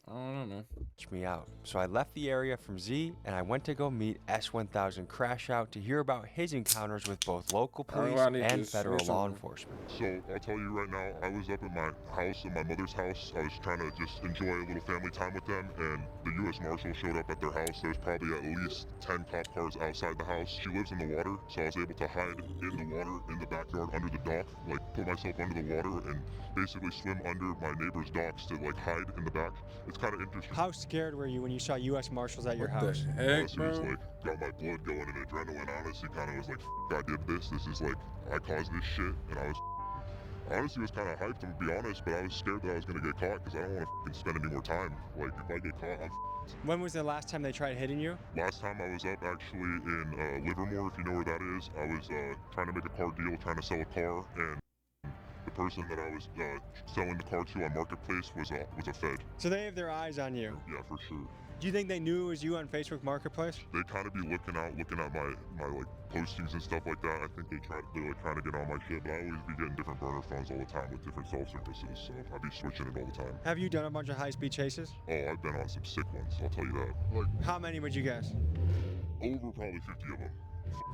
A: I don't know, man.
C: Me out. So I left the area from Z and I went to go meet S1000 Crash Out to hear about his encounters with both local police and federal law enforcement.
B: So I'll tell you right now, I was up at my house, at my mother's house. I was trying to just enjoy a little family time with them, and the U.S. Marshal showed up at their house. There's probably at least 10 cop cars outside the house. She lives in the water, so I was able to hide in the water in the backyard under the dock, like put myself under the water and basically swim under my neighbor's docks to like hide in the back. It's kind of interesting.
C: How scared were you when you saw U.S. Marshals at your house?
A: What the heck,
B: Honestly,
A: bro?
B: it's like got my blood going and adrenaline. Honestly, kind of was like, I did this. This is like, I caused this shit, and I was honestly was kind of hyped, to be honest, but I was scared that I was gonna get caught because I don't want to spend any more time. Like if I get caught, I'm.
C: When was the last time they tried hitting you?
B: Last time I was up actually in Livermore, if you know where that is. I was trying to make a car deal, trying to sell a car, and the person that I was selling the car to on Marketplace was a Fed.
C: So they have their eyes on you.
B: Yeah, for sure.
C: Do you think they knew it was you on Facebook Marketplace?
B: They kind of be looking at my like postings and stuff like that. I think they're like trying to get on my shit, but I always be getting different burner phones all the time with different cell services, so I'd be switching it all the time.
C: Have you done a bunch of high-speed chases?
B: Oh, I've been on some sick ones, I'll tell you that. Like
C: How many would you guess?
B: over probably 50 of them.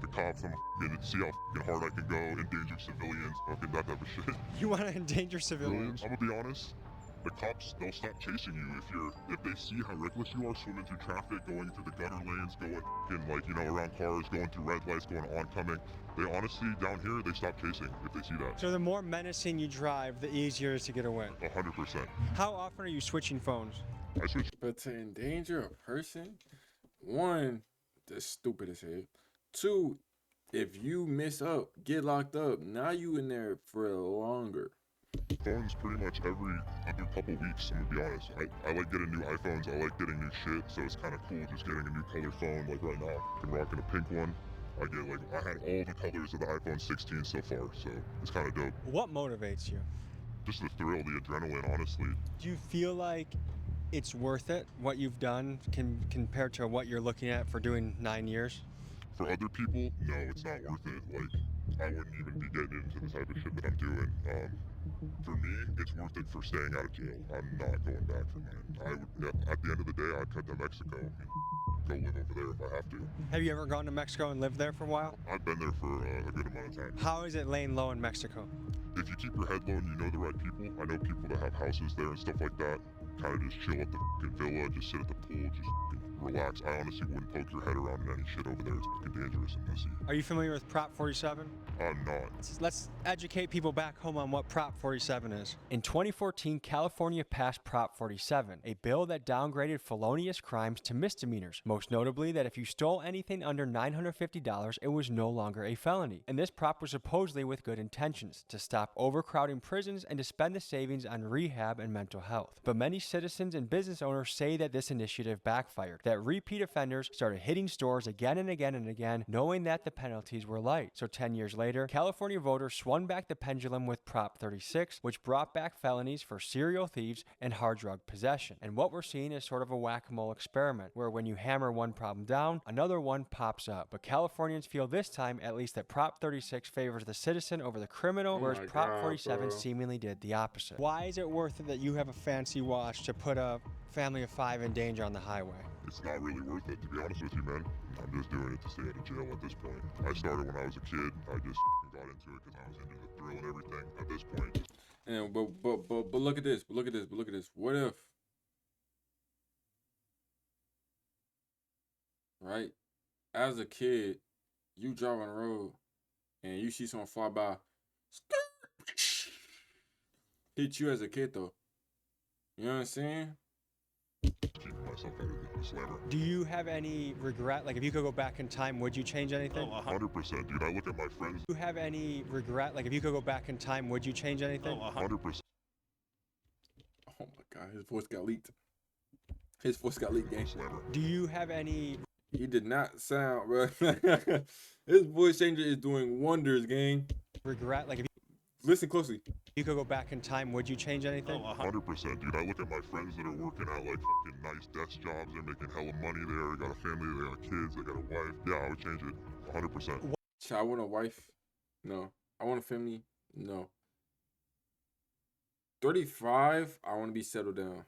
B: The cops, I'm gonna see how hard I can go, endanger civilians, fucking that type of shit.
C: You want to endanger civilians?
B: I'm gonna be honest. The cops, they'll stop chasing you if they see how reckless you are swimming through traffic, going through the gutter lanes, going like, you know, around cars, going through red lights, going oncoming. They honestly, down here, they stop chasing if they see that.
C: So the more menacing you drive, the easier it is to get away.
B: 100%.
C: How often are you switching phones?
B: I switch.
A: But to endanger a person, one, that's stupid as hell. Two, if you mess up, get locked up, now you in there for longer.
B: Phones pretty much every other couple weeks, I'm gonna be honest. I like getting new iPhones, I like getting new shit, so it's kind of cool just getting a new color phone. Like right now, I'm rocking a pink one. I had all the colors of the iPhone 16 so far, so it's kind of dope.
C: What motivates you?
B: Just the thrill, the adrenaline, honestly.
C: Do you feel like it's worth it, what you've done, compared to what you're looking at for doing 9 years?
B: For other people, no, it's not worth it. Like, I wouldn't even be getting into the type of shit that I'm doing. For me, it's worth it for staying out of jail. I'm not going back for mine. At the end of the day, I'd cut to Mexico and go live over there if I have to.
C: Have you ever gone to Mexico and lived there for a while?
B: I've been there for a good amount of time.
C: How is it laying low in Mexico?
B: If you keep your head low and you know the right people, I know people that have houses there and stuff like that, kind of just chill at the fucking villa, just sit at the pool, just relax. I honestly wouldn't poke your head around in any shit over there. It's fucking dangerous and messy.
C: Are you familiar with Prop 47?
B: I'm not.
C: Let's educate people back home on what Prop 47 is. In 2014, California passed Prop 47, a bill that downgraded felonious crimes to misdemeanors. Most notably, that if you stole anything under $950, it was no longer a felony. And this prop was supposedly with good intentions, to stop overcrowding prisons and to spend the savings on rehab and mental health. But many citizens and business owners say that this initiative backfired, that repeat offenders started hitting stores again and again and again, knowing that the penalties were light. So 10 years later, California voters swung back the pendulum with Prop 36, which brought back felonies for serial thieves and hard drug possession. And what we're seeing is sort of a whack-a-mole experiment, where when you hammer one problem down, another one pops up. But Californians feel this time, at least, that Prop 36 favors the citizen over the criminal, whereas Prop 47 seemingly did the opposite. Why is it worth it that you have a fancy watch to put a family of 5 in danger on the highway?
B: It's not really worth it, to be honest with you, man. I'm just doing it to stay out of jail at this point. I started when I was a kid. I just got into it because I was into the thrill and everything. At this point,
A: And but look at this. But look at this. But look at this. What if, right, as a kid, you drive on the road and you see someone fly by, hit you as a kid though. You know what I'm saying?
B: keeping myself out of the slammer.
C: Do you have any regret? Like, if you could go back in time, would you change anything?
B: 100%, dude. I look at my friends.
C: Do you have any regret? Like, if you could go back in time, would you change anything?
B: 100%.
A: Oh my God, his voice got leaked. His voice got leaked, gang.
B: Slammer.
C: Do you have any
A: He did not sound, bro. His voice changer is doing wonders, gang.
C: regret? Like, if
A: Listen closely.
C: you could go back in time, would you change anything?
B: 100%, dude. I look at my friends that are working at like fucking nice desk jobs. They're making hella money there. They got a family. They got kids. They got a wife. Yeah, I would change it. 100%.
A: I want a wife. No. I want a family. No. 35, I want to be settled down.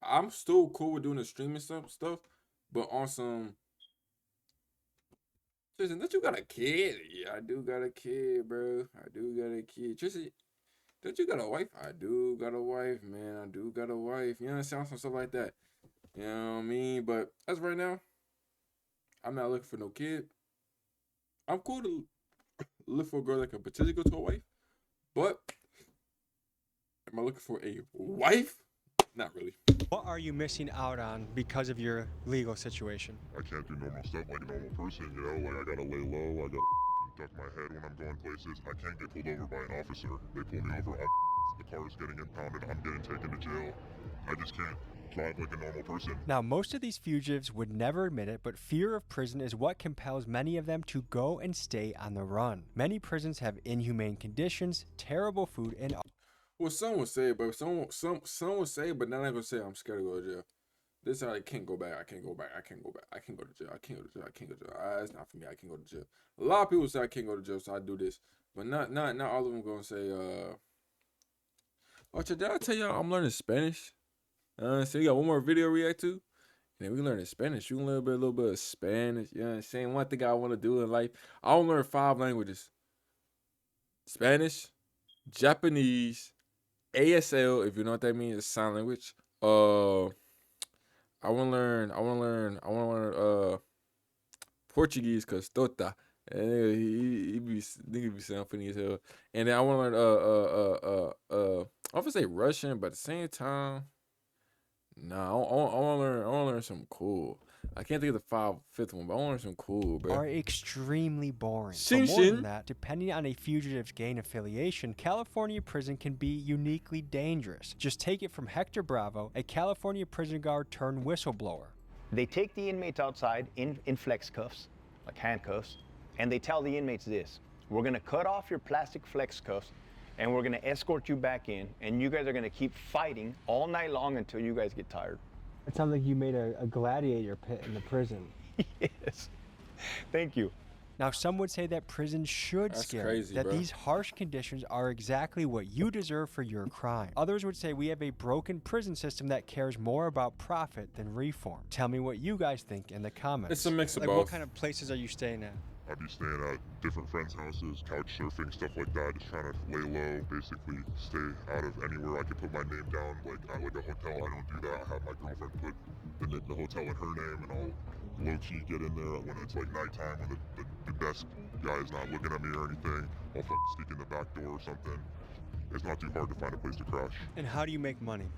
A: I'm still cool with doing the streaming stuff, but on some. Tristan, don't you got a kid? Yeah, I do got a kid, bro. I do got a kid. Tristan, don't you got a wife? I do got a wife, man. I do got a wife. You know what I'm saying? Some stuff like that. You know what I mean? But as of right now, I'm not looking for no kid. I'm cool to look for a girl that can potentially go to a wife. But am I looking for a wife? Not really.
C: What are you missing out on because of your legal situation?
B: I can't do normal stuff like a normal person, you know? Like, I gotta lay low. I gotta duck my head when I'm going places. I can't get pulled over by an officer. They pull me over. The car is getting impounded. I'm getting taken to jail. I just can't drive like a normal person.
C: Now, most of these fugitives would never admit it, but fear of prison is what compels many of them to go and stay on the run. Many prisons have inhumane conditions, terrible food, and
A: Well, some would say, but some would say, but not gonna say I'm scared to go to jail. This is how I can't go back. I can't go back. I can't go back. I can't go to jail. I can't go to jail. I can't go to jail. It's not for me. I can't go to jail. A lot of people say I can't go to jail, so I do this. But not all of them gonna say, oh, did I tell y'all I'm learning Spanish? So you got one more video to react to? And then we can learn Spanish. You can learn a little bit of Spanish. You know what I'm saying? One thing I want to do in life, I want to learn 5 languages. Spanish, Japanese, ASL, if you know what that means, it's sign language. I want to learn Portuguese, cause tota. And he be sound funny as hell. And then I want to learn I would say Russian, but at the same time, nah, I want to learn something cool. I can't think of the fifth one, but I want to learn something cool, bro.
C: are extremely boring.
A: Sing,
C: But more
A: sing.
C: than that, depending on a fugitive's gang affiliation, California prison can be uniquely dangerous. Just take it from Hector Bravo, a California prison guard turned whistleblower.
I: They take the inmates outside in flex cuffs, like handcuffs, and they tell the inmates this: we're gonna cut off your plastic flex cuffs and we're gonna escort you back in, and you guys are gonna keep fighting all night long until you guys get tired.
C: It sounds like you made a gladiator pit in the prison.
I: Yes. Thank you.
C: Now, some would say that prison should
A: That's
C: scare
A: crazy,
C: you, that
A: bro.
C: these harsh conditions are exactly what you deserve for your crime. Others would say we have a broken prison system that cares more about profit than reform. Tell me what you guys think in the comments.
A: It's a mix of
C: Like,
A: both.
C: what kind of places are you staying at?
B: I'd be staying at different friends' houses, couch surfing, stuff like that, just trying to lay low, basically stay out of anywhere I can put my name down, like at like a hotel. I don't do that. I have my girlfriend put the hotel in her name, and I'll low-key get in there when it's like nighttime, when the desk guy is not looking at me or anything. I'll sneak in the back door or something. It's not too hard to find a place to crash.
C: And how do you make money?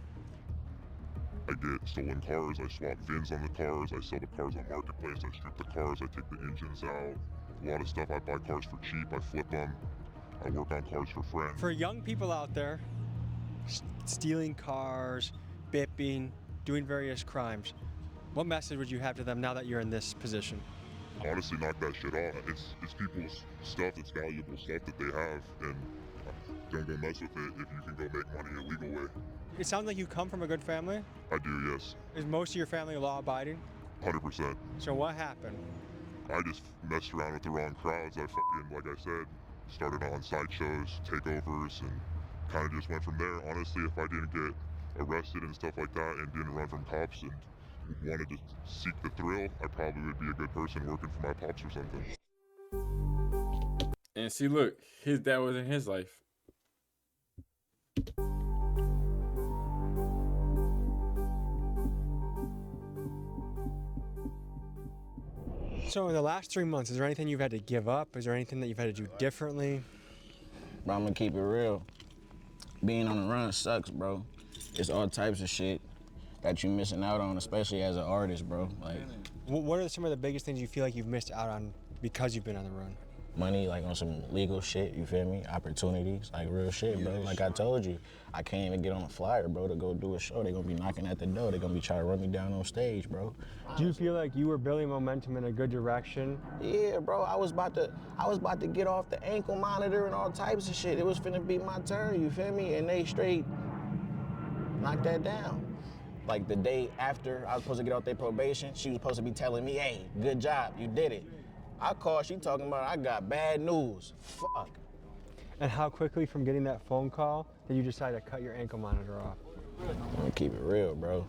B: I get stolen cars, I swap VINs on the cars, I sell the cars on Marketplace, I strip the cars, I take the engines out. A lot of stuff, I buy cars for cheap, I flip them, I work on cars for friends.
C: For young people out there, stealing cars, bipping, doing various crimes, what message would you have to them now that you're in this position?
B: Honestly, knock that shit off. It's people's stuff, it's valuable stuff that they have, and don't go mess with it if you can go make money a legal way.
C: It sounds like you come from a good family.
B: I do, yes.
C: Is most of your family law-abiding?
B: 100%.
C: So what happened?
B: I just messed around with the wrong crowds. I fucking, like I said, started on sideshows, takeovers, and kind of just went from there. Honestly, if I didn't get arrested and stuff like that and didn't run from cops and wanted to seek the thrill, I probably would be a good person working for my pops or something.
A: And see, look, his dad was in his life.
C: So in the last 3 months, is there anything you've had to give up? Is there anything that you've had to do differently?
D: Bro, I'm gonna keep it real. Being on the run sucks, bro. It's all types of shit that you're missing out on, especially as an artist, bro. Like
C: What are some of the biggest things you feel like you've missed out on because you've been on the run?
D: money, like on some legal shit, you feel me? Opportunities, like real shit, bro. Like I told you, I can't even get on a flyer, bro, to go do a show. They're gonna be knocking at the door. They're gonna be trying to run me down on stage, bro.
C: Do you feel like you were building momentum in a good direction?
D: Yeah, bro, I was about to get off the ankle monitor and all types of shit. It was finna be my turn, you feel me? And they straight knocked that down. Like the day after I was supposed to get off their probation, she was supposed to be telling me, hey, good job, you did it. I called, she talking about I got bad news. Fuck.
C: And how quickly from getting that phone call did you decide to cut your ankle monitor off?
D: I'm gonna keep it real, bro.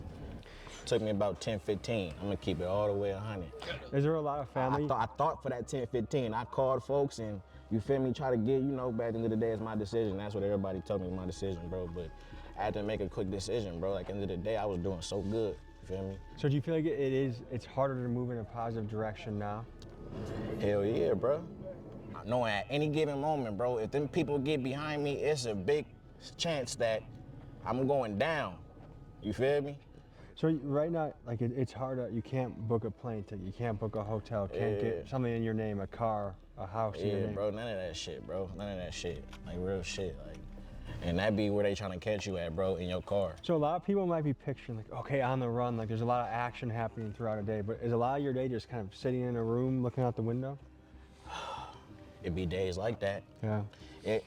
D: Took me about 10, 15. I'm gonna keep it all the way 100.
C: Is there a lot of family?
D: I thought for that 10, 15. I called folks and, you feel me, try to get, you know, back into the day, it's my decision. That's what everybody told me was my decision, bro. But I had to make a quick decision, bro. Like, end of the day, I was doing so good, you feel me?
C: So do you feel like it's harder to move in a positive direction now?
D: Hell yeah, bro. Knowing at any given moment, bro, if them people get behind me, it's a big chance that I'm going down. You feel me?
C: So right now, like it's hard you can't book a plane ticket, you can't book a hotel, can't get something in your name, a car, a house in your
D: Yeah,
C: name.
D: bro, none of that shit, bro. None of that shit. Like, real shit, like. And that be where they trying to catch you at, bro, in your car.
C: So a lot of people might be picturing like, okay, on the run, like there's a lot of action happening throughout a day, but is a lot of your day just kind of sitting in a room looking out the window?
D: It be days like that.
C: Yeah.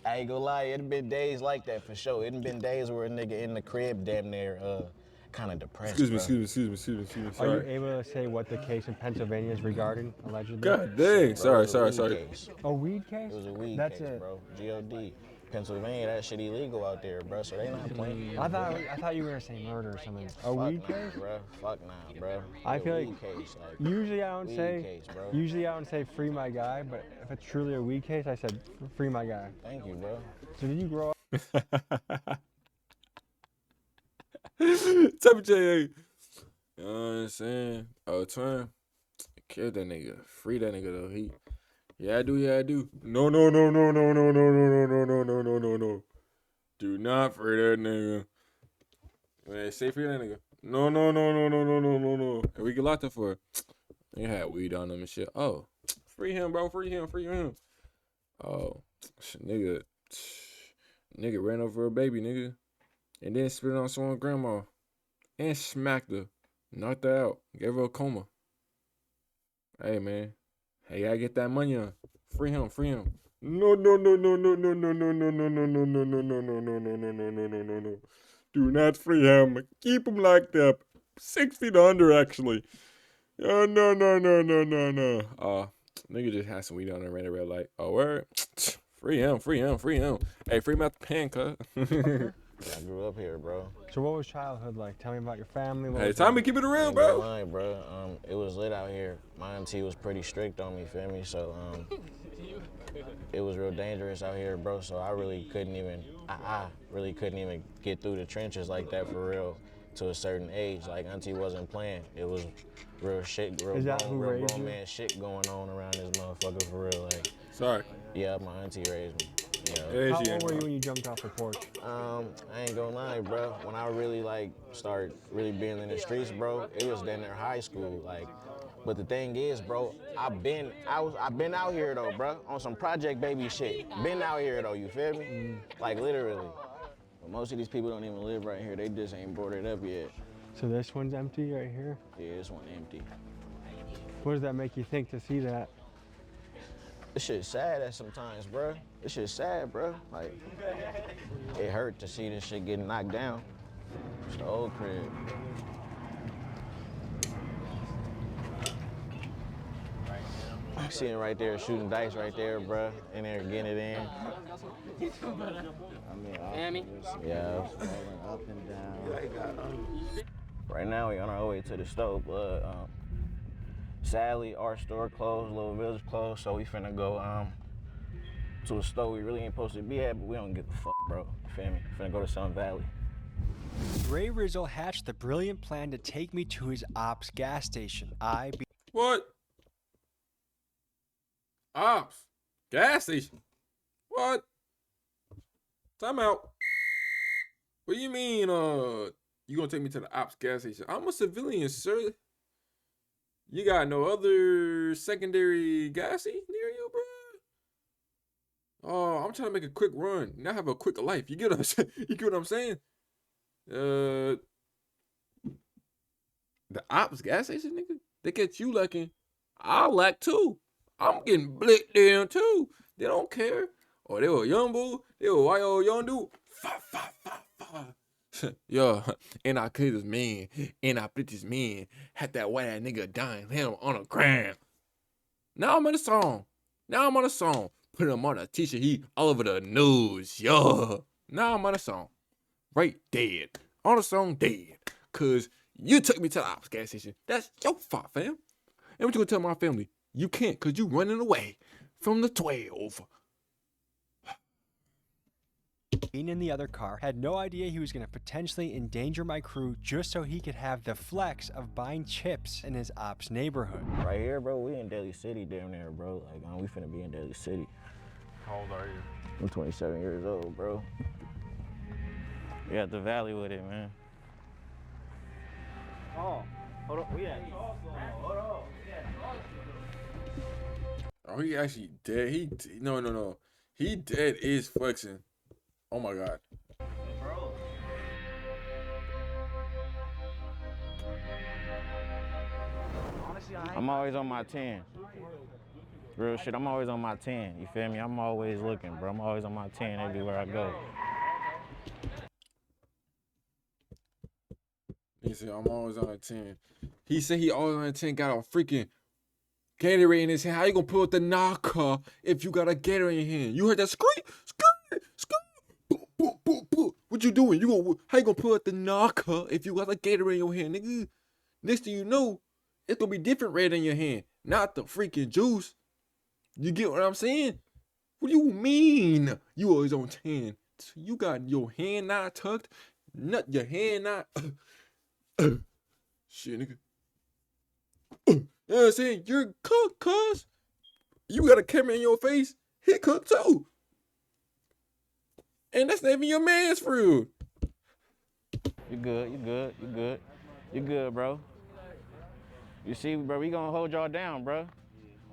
D: I ain't gonna lie, it been days like that for sure. It been days where a nigga in the crib damn near kind of depressed,
A: Excuse me,
D: bro.
A: excuse me.
C: Are
A: Sorry.
C: you able to say what the case in Pennsylvania is regarding, allegedly?
A: God dang.
D: Bro,
A: Sorry.
D: it was a weed case.
C: A weed case?
D: It was a weed
C: That's
D: case,
C: it.
D: bro. G.O.D. Pennsylvania, that shit illegal out there, bro, so they not playing.
C: I thought you were gonna say murder or something. A weed case?
D: Bro. Fuck nah, bro.
C: I
D: A
C: feel
D: weed
C: like
D: case, like
C: usually I don't
D: weed
C: say
D: case, bro.
C: usually I don't say free my guy, but if it's truly a weed case, I said free my guy.
D: Thank you, bro.
C: So did you grow up?
A: Tell me, J.A. You know what I'm saying? Oh, twin. Kill that nigga. Free that nigga, though. Yeah, I do. No. Do not free that nigga. Man, say free that nigga. No. And we get locked up for it. They had weed on them and shit. Oh, free him, bro. Free him. Oh, nigga ran over a baby, nigga. And then spit it on someone's grandma. And smacked her. Knocked her out. Gave her a coma. Hey, man. Hey, gotta get that money on. Free him. No. Do not free him. Keep him locked up. 6 feet under, actually. Oh, no. Nigga just had some weed on and ran a red light. Oh, word? Free him. Hey, free him out the pen, cuz.
D: I grew up here, bro.
C: So what was childhood like? Tell me about your family.
A: Hey, time to keep it real,
D: Ain't gonna
A: bro.
D: lie, bro. It was lit out here. My auntie was pretty strict on me, feel me? So, it was real dangerous out here, bro. So I really couldn't even, I really couldn't even get through the trenches like that for real to a certain age. Like auntie wasn't playing. It was real shit, real grown man shit going on around this motherfucker for real. Like,
A: Sorry.
D: yeah, my auntie raised me.
A: Yeah,
C: How old were you when you jumped off the porch?
D: I ain't gonna lie, bro. When I really like started really being in the streets, bro, it was then in high school. Like, but the thing is, bro, I've been out here though, bro, on some Project Baby shit. Been out here though, you feel me? Like literally. But most of these people don't even live right here. They just ain't boarded up yet.
C: So this one's empty right here?
D: Yeah, this one empty.
C: What does that make you think to see that?
D: This shit's sad at sometimes, bro. This shit's sad, bro. Like, it hurt to see this shit getting knocked down. It's the old crib. Sitting right there, shooting dice right there, bro. In there, getting it in. Yeah. Up and down. Right now, we on our way to the stove, but sadly, our store closed, Little Village closed, so we finna go to a store we really ain't supposed to be at, but we don't give a fuck, bro. You feel me? Finna go to Sun Valley.
C: Ray Rizzle hatched the brilliant plan to take me to his ops gas station.
A: What? Ops? Gas station? What? Time out. What do you mean, you gonna take me to the ops gas station? I'm a civilian, sir. You got no other secondary gassy near you, bro? Oh, I'm trying to make a quick run. Not have a quick life. You get what I'm saying? You get what I'm saying? The ops gas station, nigga? They catch you lacking. I lack too. I'm getting blicked down too. They don't care. Or they were young boo. They were white old young dude. Yo, and I killed this man, and I put this man, had that white ass nigga dying him on the ground. Now I'm on the song. Put him on a t-shirt, he all over the news, yo. Now I'm on the song. Right, dead. On the song, dead. Cause you took me to the ops gas station. That's your fault, fam. And what you gonna tell my family? You can't, cause you running away from the 12.
C: Being in the other car, had no idea he was going to potentially endanger my crew just so he could have the flex of buying chips in his ops neighborhood.
D: Right here, bro, we in Daly City down there, bro. Like, we finna be in Daly City.
H: How old are you?
D: I'm 27 years old, bro. We got the valley with it, man.
C: Oh, hold on.
A: Oh, he actually dead. No. He dead is flexing. Oh my God.
D: I'm always on my 10. Real shit, I'm always on my 10. You feel me? I'm always looking, bro. I'm always on my 10 everywhere I go.
A: He said, I'm always on a 10. He said he always on a 10, got a freaking Gatorade in his hand. How you gonna pull out the knocker if you got a Gatorade in your hand? You heard that scream? Boop. What you doing? How you gonna pull out the knocker if you got a Gatorade in your hand, nigga? Next thing you know, it's gonna be different red in your hand, not the freaking juice. You get what I'm saying? What do you mean? You always on 10. You got your hand not tucked, not your hand not. Shit, nigga. You know what I'm saying? You're cooked, cuz. You got a camera in your face. He cooked too. And that's not even your man's fruit.
D: You good, bro. You see, bro, we gonna hold y'all down, bro.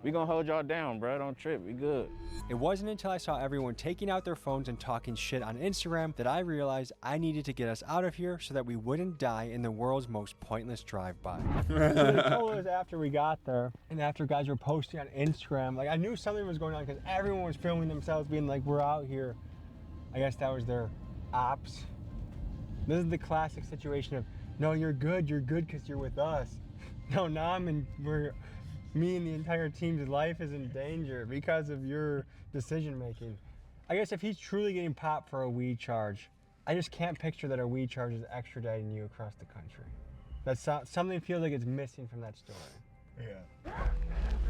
D: Don't trip, we good.
C: It wasn't until I saw everyone taking out their phones and talking shit on Instagram that I realized I needed to get us out of here so that we wouldn't die in the world's most pointless drive-by. So they told us after we got there, and after guys were posting on Instagram, like I knew something was going on because everyone was filming themselves being like, we're out here. I guess that was their ops. This is the classic situation of, no, you're good because you're with us. No, now me and the entire team's life is in danger because of your decision making. I guess if he's truly getting popped for a weed charge, I just can't picture that a weed charge is extraditing you across the country. That's something feels like it's missing from that story.
H: Yeah.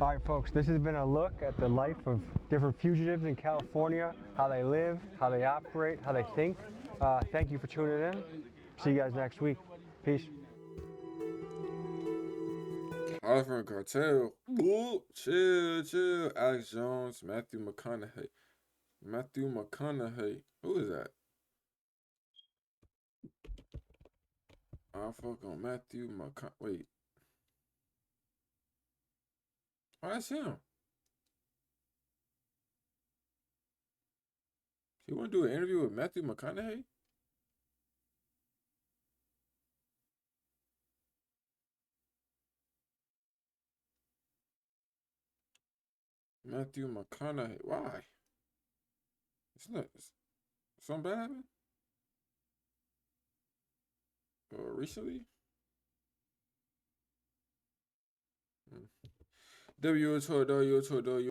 C: All right, folks, this has been a look at the life of different fugitives in California, how they live, how they operate, how they think. Thank you for tuning in. See you guys next week. Peace.
A: All from Cartel. Ooh, chill. Alex Jones, Matthew McConaughey. Matthew McConaughey. Who is that? I fuck on Matthew McConaughey. Wait. Oh, that's him. You want to do an interview with Matthew McConaughey? Matthew McConaughey. Why? It's not. Something bad happened? Recently? W tour,